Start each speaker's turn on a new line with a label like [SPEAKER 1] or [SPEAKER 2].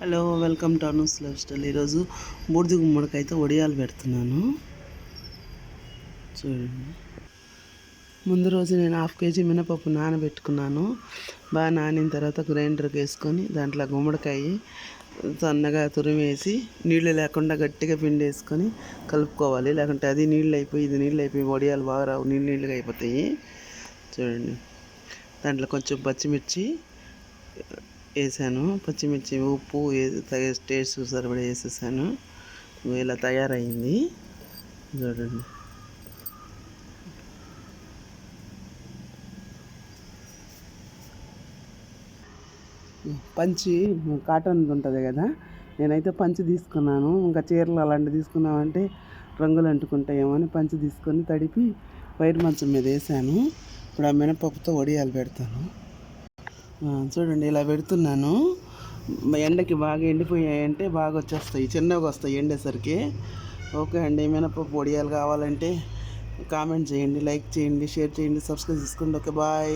[SPEAKER 1] Hello, welcome to Anu's lifestyle. ఈరోజు బూడిద గుమ్మడికాయతో వడియాలు పెడుతున్నాను. చూడండి, ముందు రోజు నేను 1/2 kg మినపప్పు నానబెట్టుకున్నాను. బాగా నానిన తర్వాత గ్రైండర్కి వేసుకొని దాంట్లో గుమ్మడికాయ సన్నగా తురిమేసి నీళ్ళు లేకుండా గట్టిగా పిండి వేసుకొని కలుపుకోవాలి. లేకుంటే అది నీళ్ళు అయిపోయి ఇది నీళ్ళు అయిపోయి వడియాలు బాగా రావు, నీళ్ళుగా అయిపోతాయి. చూడండి, దాంట్లో కొంచెం పచ్చిమిర్చి వేసాను. పచ్చిమిర్చి, ఉప్పు తగిన టేస్ట్ సరిపడా వేసేసాను. ఇలా తయారైంది. చూడండి, పంచి కాటన్ ఉంటుంది కదా, నేనైతే పంచి తీసుకున్నాను. ఇంకా చీరలు అలాంటివి తీసుకున్నామంటే రంగులు అంటుకుంటాయేమో అని పంచి తీసుకొని తడిపి వైర్ మంచం మీద వేసాను. ఇప్పుడు ఆ మినపప్పుతో వడియాలు పెడతాను. చూడండి, ఇలా పెడుతున్నాను. ఎండకి బాగా ఎండిపోయాయంటే బాగా వచ్చేస్తాయి, చిన్నగా వస్తాయి ఎండేసరికి. ఓకే అండి, మినపప్పు వడియాలు కావాలంటే కామెంట్ చేయండి, లైక్ చేయండి, షేర్ చేయండి, సబ్స్క్రైబ్ చేసుకోండి. Okay, bye.